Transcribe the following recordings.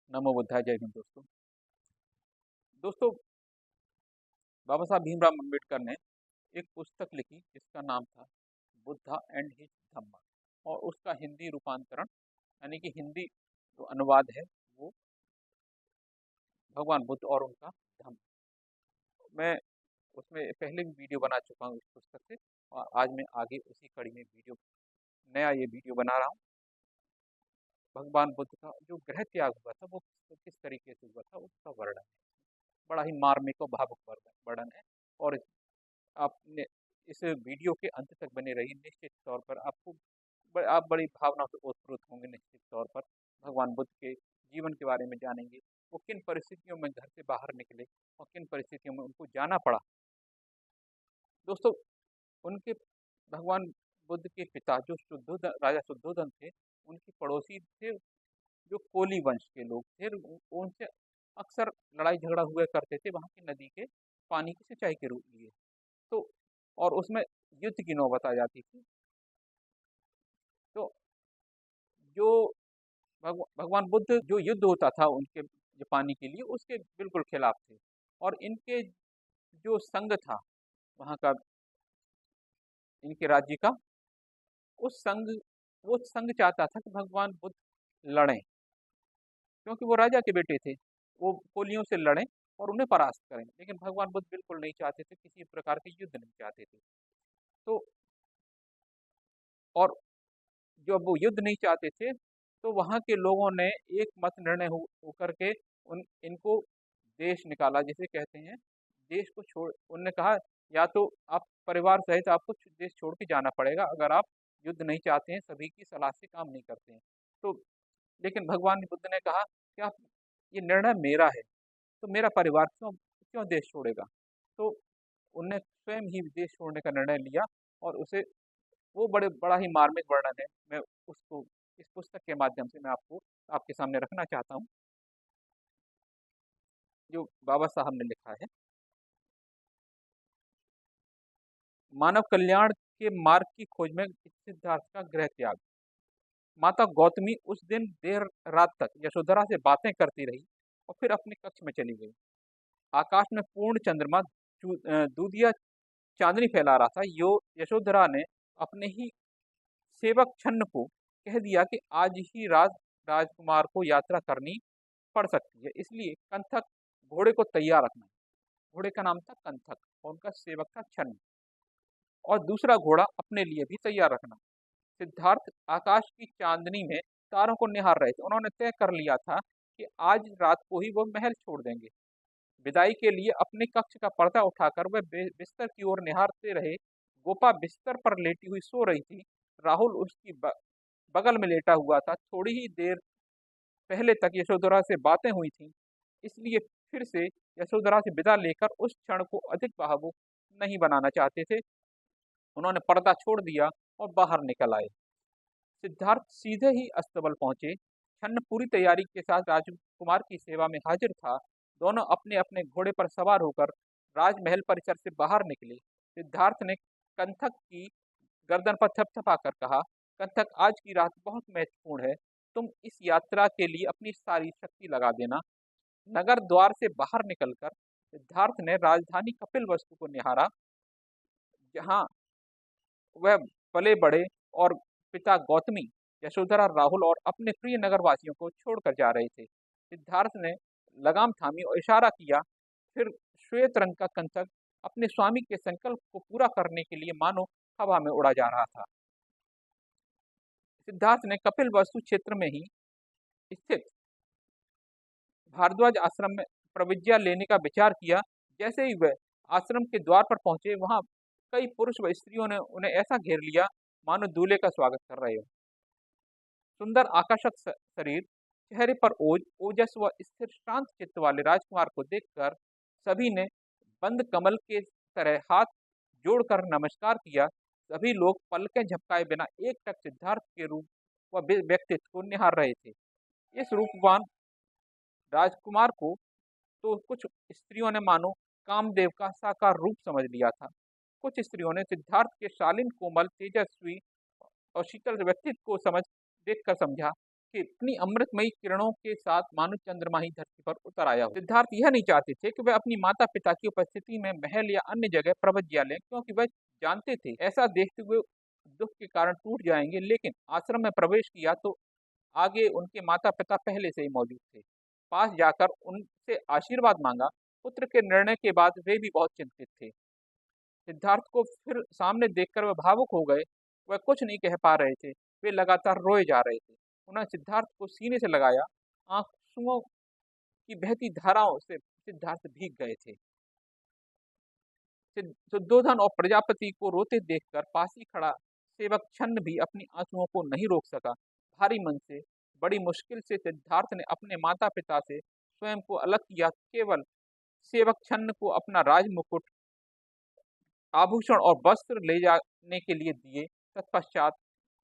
नमो बुद्धाय। जय हिंद दोस्तों। दोस्तों, बाबा साहब भीमराव अम्बेडकर ने एक पुस्तक लिखी जिसका नाम था बुद्धा एंड हिज धम्मा, और उसका हिंदी रूपांतरण यानी कि हिंदी जो अनुवाद है वो भगवान बुद्ध और उनका धम्म। मैं उसमें पहले भी वीडियो बना चुका हूँ इस पुस्तक से, और आज मैं आगे उसी कड़ी में नया ये वीडियो बना रहा हूँ। भगवान बुद्ध का जो गृह त्याग हुआ था वो किस तरीके से हुआ था उसका वर्णन है। बड़ा ही मार्मिक और भावुक वर्णन है। और आपने इस वीडियो के अंत तक बने रहिए। निश्चित तौर पर आप बड़ी भावना से ओतप्रोत होंगे। निश्चित तौर पर भगवान बुद्ध के जीवन के बारे में जानेंगे। वो किन परिस्थितियों में घर से बाहर निकले और किन परिस्थितियों में उनको जाना पड़ा। दोस्तों, उनके भगवान बुद्ध के पिता जो राजा शुद्धोधन थे, उनके पड़ोसी थे जो कोली वंश के लोग थे। उनसे अक्सर लड़ाई झगड़ा हुआ करते थे वहाँ की नदी के पानी की सिंचाई के रूप लिए। तो और उसमें युद्ध की नौबत आ जाती थी। तो जो भगवान बुद्ध जो युद्ध होता था उनके जो पानी के लिए, उसके बिल्कुल खिलाफ थे। और इनके जो संघ था वहाँ का, इनके राज्य का, उस संघ वो संघ चाहता था कि भगवान बुद्ध लड़ें, क्योंकि वो राजा के बेटे थे। वो कोलियों से लड़ें और उन्हें परास्त करें। लेकिन भगवान बुद्ध बिल्कुल नहीं चाहते थे, किसी प्रकार के युद्ध नहीं चाहते थे। तो और जब वो युद्ध नहीं चाहते थे तो वहाँ के लोगों ने एक मत निर्णय होकर के उन इनको देश निकाला, जिसे कहते हैं देश को छोड़। उन्होंने कहा या तो आप परिवार सहित आपको देश छोड़ के जाना पड़ेगा अगर आप युद्ध नहीं चाहते हैं, सभी की सलाह से काम नहीं करते हैं। तो लेकिन भगवान बुद्ध ने कहा कि आप, ये निर्णय मेरा है, तो मेरा परिवार क्यों क्यों देश छोड़ेगा। तो उनने स्वयं ही देश छोड़ने का निर्णय लिया। और उसे वो बड़ा ही मार्मिक वर्णन है। मैं उसको इस पुस्तक के माध्यम से मैं आपको आपके सामने रखना चाहता हूँ, जो बाबा साहब ने लिखा है। मानव कल्याण के मार्ग की खोज में सिद्धार्थ का गृह त्याग। माता गौतमी उस दिन देर रात तक यशोधरा से बातें करती रही और फिर अपने कक्ष में चली गई। आकाश में पूर्ण चंद्रमा दूधिया चांदनी फैला रहा था। यशोधरा ने अपने ही सेवक छन्न को कह दिया कि आज ही राजकुमार को यात्रा करनी पड़ सकती है, इसलिए कंथक घोड़े को तैयार रखना। घोड़े का नाम था कंथक और उनका सेवक था छन्न, और दूसरा घोड़ा अपने लिए भी तैयार रखना। सिद्धार्थ आकाश की चांदनी में तारों को निहार रहे थे। उन्होंने तय कर लिया था कि आज रात को ही वो महल छोड़ देंगे। विदाई के लिए अपने कक्ष का पर्दा उठाकर वह बिस्तर की ओर निहारते रहे। गोपा बिस्तर पर लेटी हुई सो रही थी। राहुल उसकी बगल में लेटा हुआ था। थोड़ी ही देर पहले तक यशोधरा से बातें हुई थी, इसलिए फिर से यशोधरा से विदा लेकर उस क्षण को अधिक भावुक नहीं बनाना चाहते थे। उन्होंने पर्दा छोड़ दिया और बाहर निकल आए। सिद्धार्थ सीधे ही अस्तबल पहुंचे। छन्न पूरी तैयारी के साथ राजकुमार की सेवा में हाजिर था। दोनों अपने अपने घोड़े पर सवार होकर राजमहल परिसर से बाहर निकले। सिद्धार्थ ने कंथक की गर्दन पर थपथपाकर कहा, कंथक, आज की रात बहुत महत्वपूर्ण है। तुम इस यात्रा के लिए अपनी सारी शक्ति लगा देना। नगर द्वार से बाहर निकलकर सिद्धार्थ ने राजधानी कपिलवस्तु को निहारा, जहाँ वह पले बड़े और पिता गौतमी, यशोधरा, राहुल और अपने प्रिय नगरवासियों को छोड़कर जा रहे थे। सिद्धार्थ ने लगाम थामी और इशारा किया। फिर श्वेत रंग का कंचक अपने स्वामी के संकल्प को पूरा करने के लिए मानो हवा में उड़ा जा रहा था। सिद्धार्थ ने कपिल वस्तु क्षेत्र में ही स्थित भारद्वाज आश्रम में प्रविज्ञा लेने का विचार किया। जैसे ही वह आश्रम के द्वार पर पहुंचे, वहां कई पुरुष व स्त्रियों ने उन्हें ऐसा घेर लिया मानो दूल्हे का स्वागत कर रहे हो। सुंदर आकर्षक शरीर, चेहरे पर ओजस व स्थिर शांत चित्त वाले राजकुमार को देखकर सभी ने बंद कमल के तरह हाथ जोड़कर नमस्कार किया। सभी लोग पलकें झपकाए बिना एकटक सिद्धार्थ के रूप व व्यक्तित्व को निहार रहे थे। इस रूपवान राजकुमार को तो कुछ स्त्रियों ने मानो कामदेव का साकार रूप समझ लिया था। कुछ स्त्रियों ने सिद्धार्थ के शालीन, कोमल, तेजस्वी और शीतल व्यक्तित्व को देखकर समझा कि अपनी अमृतमयी किरणों के साथ मानो चंद्रमा ही धरती पर उतर आया हो। सिद्धार्थ यह नहीं चाहते थे कि वह अपनी माता पिता की उपस्थिति में महल या अन्य जगह प्रवज्ञा लें, क्योंकि वह जानते थे ऐसा देखते हुए दुख के कारण टूट जाएंगे। लेकिन आश्रम में प्रवेश किया तो आगे उनके माता पिता पहले से ही मौजूद थे। पास जाकर उनसे आशीर्वाद मांगा। पुत्र के निर्णय के बाद वे भी बहुत चिंतित थे। सिद्धार्थ को फिर सामने देखकर वह भावुक हो गए। वह कुछ नहीं कह पा रहे थे। वे लगातार रोए जा रहे थे। उन्होंने सिद्धार्थ को सीने से लगाया। आंसुओं की बहती धाराओं से सिद्धार्थ भीग गए थे। दुर्योधन और प्रजापति को रोते देखकर पास ही खड़ा सेवक छन्न भी अपनी आंसुओं को नहीं रोक सका। भारी मन से बड़ी मुश्किल से सिद्धार्थ ने अपने माता पिता से स्वयं को अलग किया। केवल सेवक छन्न को अपना राजमुकुट, आभूषण और वस्त्र ले जाने के लिए दिए। तत्पश्चात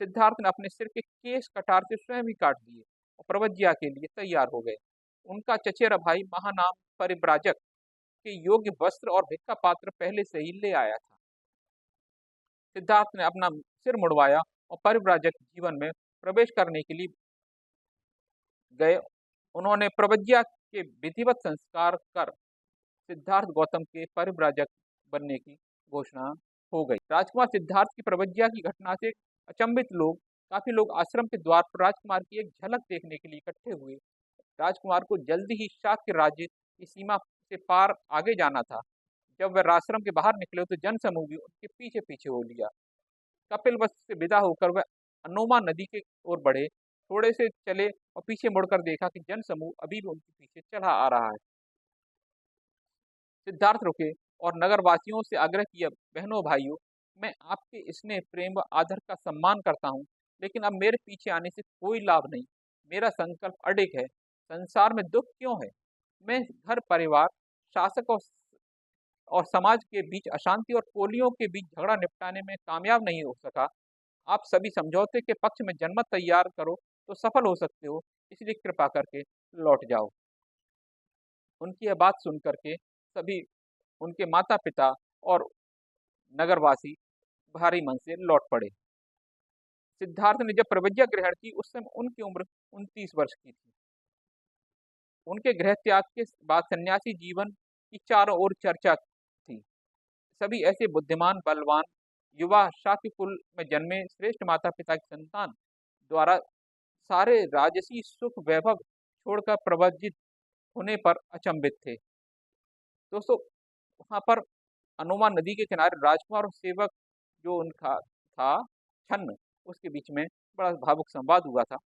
सिद्धार्थ ने अपने सिर के केश कटार से स्वयं ही काट दिए और प्रवज्ञा के लिए तैयार हो गए। उनका चचेरा भाई महानाम परिव्राजक के योग्य वस्त्र और भिक्षा पात्र पहले से ही ले आया था। सिद्धार्थ ने अपना सिर मुड़वाया और परिव्राजक जीवन में प्रवेश करने के लिए गए। उन्होंने प्रवज्ञा के विधिवत संस्कार कर सिद्धार्थ गौतम के परिव्राजक बनने की घोषणा हो गई। राजकुमार सिद्धार्थ की प्रवज्ञा की घटना से अचंभित काफी लोग आश्रम के द्वार पर राजकुमार की एक झलक देखने के लिए इकट्ठे हुए। राजकुमार को जल्दी ही शाक्य राज्य की सीमा से पार आगे जाना था। जब वह आश्रम के बाहर निकले तो जन समूह भी उनके पीछे पीछे हो लिया। कपिलवस्तु से विदा होकर वह अनोमा नदी की ओर बढ़े। थोड़े से चले और पीछे मुड़कर देखा कि जन समूह अभी भी उनके पीछे चला आ रहा है। सिद्धार्थ रुके और नगरवासियों से आग्रह किया, बहनों भाइयों, मैं आपके स्नेह प्रेम व आदर का सम्मान करता हूँ, लेकिन अब मेरे पीछे आने से कोई लाभ नहीं। मेरा संकल्प अडिग है। संसार में दुख क्यों है? मैं घर परिवार, शासक और समाज के बीच अशांति और कोलियों के बीच झगड़ा निपटाने में कामयाब नहीं हो सका। आप सभी समझौते के पक्ष में जनमत तैयार करो तो सफल हो सकते हो। इसलिए कृपा करके लौट जाओ। उनकी यह बात सुन करके सभी, उनके माता पिता और नगरवासी भारी मन से लौट पड़े। सिद्धार्थ ने जब प्रतिज्ञा ग्रहण की उस समय उनकी उम्र 29 वर्ष की थी। उनके गृह त्याग के बाद सन्यासी जीवन की चारों ओर चर्चा थी। सभी ऐसे बुद्धिमान, बलवान युवा शाक्य कुल में जन्मे श्रेष्ठ माता पिता की संतान द्वारा सारे राजसी सुख वैभव छोड़कर प्रवर्जित होने पर अचंभित थे। दोस्तों, वहां पर अनुमा नदी के किनारे राजकुमार और सेवक जो उनका था छन्न, उसके बीच में बड़ा भावुक संवाद हुआ था।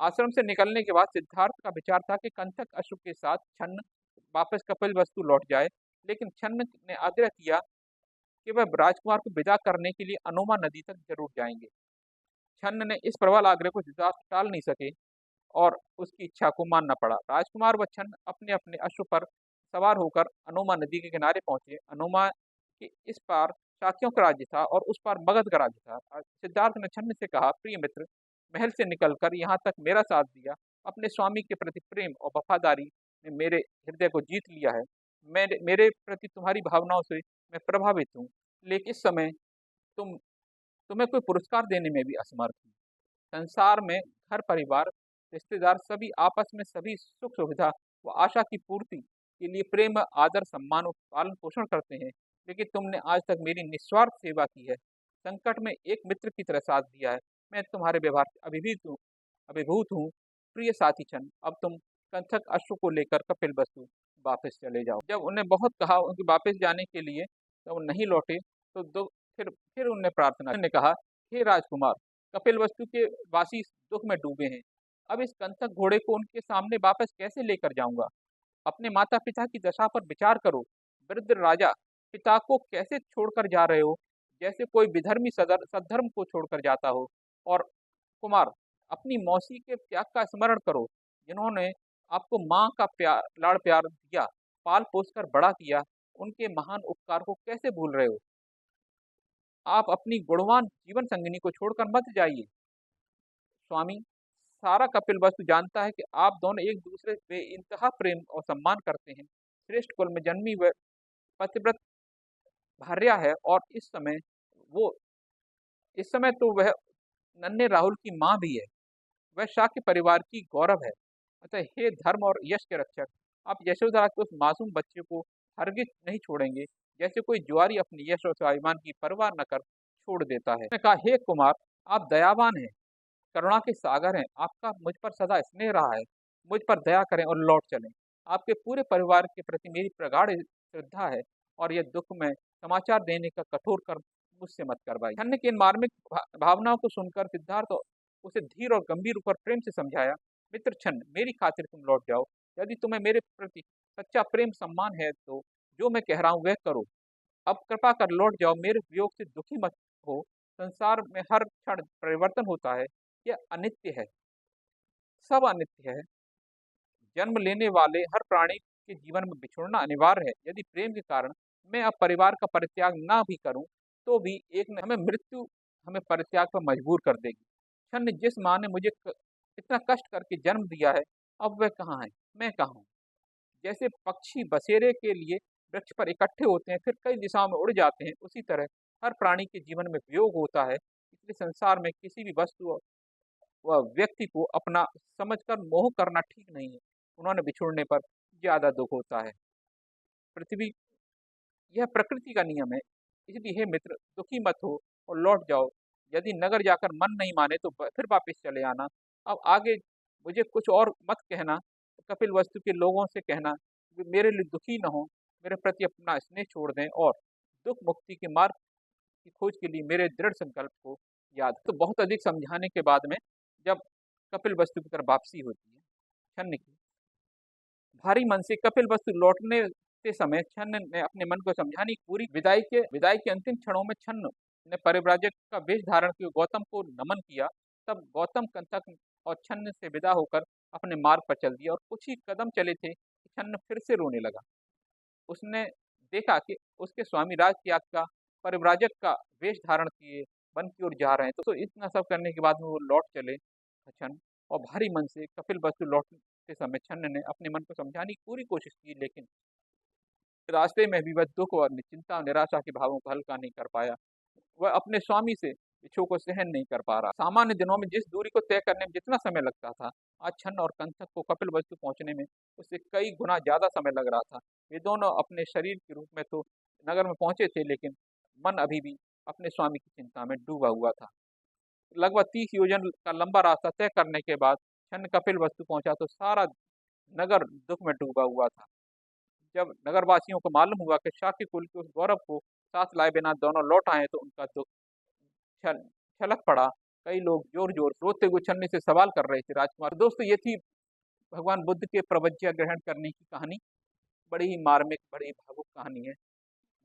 आश्रम से निकलने के बाद सिद्धार्थ का विचार था कि कंचक अश्व के साथ छन्न वापस कपिलवस्तु लौट जाए, लेकिन छन्न ने आग्रह किया कि वह राजकुमार को विदा करने के लिए अनुमा नदी तक जरूर जाएंगे। छन्न ने इस प्रबल आग्रह को सिद्धार्थ टाल नहीं सके और उसकी इच्छा को मानना पड़ा। राजकुमार व छन्न अपने अपने अश्व पर सवार होकर अनुमा नदी के किनारे पहुंचे। अनुमा के इस पार शाक्यों का राज्य था और उस पार मगध का राज्य था। सिद्धार्थ ने छन्न से कहा, प्रिय मित्र, महल से निकलकर यहाँ तक मेरा साथ दिया। अपने स्वामी के प्रति प्रेम और वफादारी ने मेरे हृदय को जीत लिया है। मेरे प्रति तुम्हारी भावनाओं से मैं प्रभावित हूँ, लेकिन इस समय तुम्हें कोई पुरस्कार देने में भी असमर्थ हूँ। संसार में घर परिवार, रिश्तेदार सभी आपस में सभी सुख सुविधा व आशा की पूर्ति के लिए प्रेम, आदर, सम्मान और पालन पोषण करते हैं, लेकिन तुमने आज तक मेरी निस्वार्थ सेवा की है, संकट में एक मित्र की तरह साथ दिया है। मैं तुम्हारे व्यवहार से अभिभूत हूँ। प्रिय साथी छन्न, अब तुम कंचक अश्व को लेकर कपिलवस्तु वापस चले जाओ। जब उन्हें बहुत कहा उनके वापस जाने के लिए, जब वो नहीं लौटे तो फिर उन्हें प्रार्थना ने कहा, हे राजकुमार, कपिलवस्तु के वासी दुख में डूबे हैं। अब इस कंचक घोड़े को उनके सामने वापस कैसे लेकर जाऊंगा? अपने माता पिता की दशा पर विचार करो। वृद्ध राजा पिता को कैसे छोड़कर जा रहे हो, जैसे कोई विधर्मी सद्धर्म को छोड़कर जाता हो। और कुमार, अपनी मौसी के त्याग का स्मरण करो, जिन्होंने आपको माँ का लाड़ प्यार दिया, पाल पोस कर बड़ा किया। उनके महान उपकार को कैसे भूल रहे हो? आप अपनी गुणवान जीवन संगिनी को छोड़कर मत जाइए। स्वामी, सारा कपिलवस्तु जानता है कि आप दोनों एक दूसरे पे इंतहा प्रेम और सम्मान करते हैं। श्रेष्ठ कुल में जन्मी वह पतिव्रत भार्या है और वो इस समय तो वह नन्हे राहुल की माँ भी है। वह शाक्य परिवार की गौरव है। अतः हे धर्म और यश के रक्षक, आप यशोधरा के उस मासूम बच्चे को हरगिज नहीं छोड़ेंगे, जैसे कोई जुआरी अपने यश और स्वाभिमान की परवाह न कर छोड़ देता है। उसने कहा, हे कुमार, आप दयावान हैं, करुणा के सागर हैं, आपका मुझ पर सदा स्नेह रहा है। मुझ पर दया करें और लौट चलें। आपके पूरे परिवार के प्रति मेरी प्रगाढ़ श्रद्धा है, और यह दुख में समाचार देने का कठोर कर्म मुझसे मत करवाइए। छन्न की इन मार्मिक भावनाओं को सुनकर सिद्धार्थ उसे धीर और गंभीर होकर प्रेम से समझाया, मित्र छन्न, मेरी खातिर तुम लौट जाओ। यदि तुम्हें मेरे प्रति सच्चा प्रेम सम्मान है तो जो मैं कह रहा हूँ वह करो। अब कृपा कर लौट जाओ, मेरे वियोग से दुखी मत हो। संसार में हर क्षण परिवर्तन होता है, यह अनित्य है, सब अनित्य है। जन्म लेने वाले हर प्राणी के जीवन में बिछुड़ना अनिवार्य है। यदि प्रेम के कारण मैं अब परिवार का परित्याग ना भी करूं, तो भी एक न हमें मृत्यु हमें परित्याग पर मजबूर कर देगी। छन्न, जिस माँ ने मुझे इतना कष्ट करके जन्म दिया है, अब वह कहाँ है, मैं कहाँ हूँ। जैसे पक्षी बसेरे के लिए वृक्ष पर इकट्ठे होते हैं, फिर कई दिशाओं में उड़ जाते हैं, उसी तरह हर प्राणी के जीवन में वियोग होता है। इसलिए संसार में किसी भी वस्तु व व्यक्ति को अपना समझकर मोह करना ठीक नहीं है। उन्होंने बिछुड़ने पर ज्यादा दुख होता है। पृथ्वी, यह प्रकृति का नियम है। इसलिए हे मित्र, दुखी मत हो और लौट जाओ। यदि नगर जाकर मन नहीं माने तो फिर वापस चले आना। अब आगे मुझे कुछ और मत कहना। कपिल वस्तु के लोगों से कहना वे मेरे लिए दुखी न हो, मेरे प्रति अपना स्नेह छोड़ दें और दुख मुक्ति के मार्ग की खोज के लिए मेरे दृढ़ संकल्प को याद। तो बहुत अधिक समझाने के बाद में जब कपिल वस्तु की तरफ वापसी होती है छन्न की, भारी मन से कपिल वस्तु लौटने के समय छन्न ने अपने मन को समझाने की पूरी विदाई के अंतिम क्षणों में छन्न ने परिव्राजक का वेश धारण किए गौतम को नमन किया। तब गौतम कंटक और छन्न से विदा होकर अपने मार्ग पर चल दिया, और कुछ ही कदम चले थे कि छन्न फिर से रोने लगा। उसने देखा कि उसके स्वामी राज त्याग का परिव्राजक का वेश धारण किए वन की ओर जा रहे हैं। तो इतना सब करने के बाद में वो लौट चले छन्न, और भारी मन से कपिल वस्तु लौटते समय छन्न ने अपने मन को समझाने की पूरी कोशिश की, लेकिन रास्ते में भी वह दुख और चिंता और निराशा के भावों को हल्का नहीं कर पाया। वह अपने स्वामी से विछोह को सहन नहीं कर पा रहा। सामान्य दिनों में जिस दूरी को तय करने में जितना समय लगता था, आज छन्न और कंथक को कपिल वस्तु पहुंचने में उससे कई गुना ज्यादा समय लग रहा था। वे दोनों अपने शरीर के रूप में तो नगर में पहुंचे थे, लेकिन मन अभी भी अपने स्वामी की चिंता में डूबा हुआ था। लगभग 30 योजन का लंबा रास्ता तय करने के बाद छन्न कपिल वस्तु पहुंचा तो सारा नगर दुख में डूबा हुआ था। जब नगरवासियों को मालूम हुआ कि शाक्य कुल के उस गौरव को साथ लाए बिना दोनों लौट आए, तो उनका दुख छल छलक पड़ा। कई लोग जोर जोर रोते हुए छन्नी से सवाल कर रहे थे। राजकुमार, तो दोस्तों, ये थी भगवान बुद्ध के प्रवज्ञा ग्रहण करने की कहानी। बड़ी ही मार्मिक, बड़ी ही भावुक कहानी है।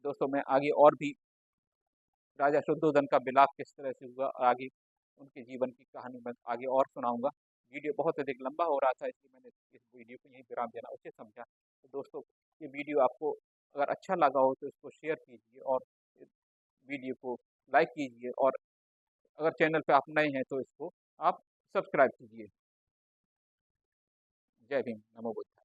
दोस्तों, मैं आगे और भी राजा शुद्धोधन का विलाप किस तरह से हुआ, आगे उनके जीवन की कहानी मैं आगे और सुनाऊंगा। वीडियो बहुत अधिक लंबा हो रहा था, इसलिए मैंने इस वीडियो को यहीं विराम देना उचित समझा। तो दोस्तों, ये वीडियो आपको अगर अच्छा लगा हो तो इसको शेयर कीजिए, और वीडियो को लाइक कीजिए, और अगर चैनल पे आप नए हैं तो इसको आप सब्सक्राइब कीजिए। जय भीम, नमो बुद्ध।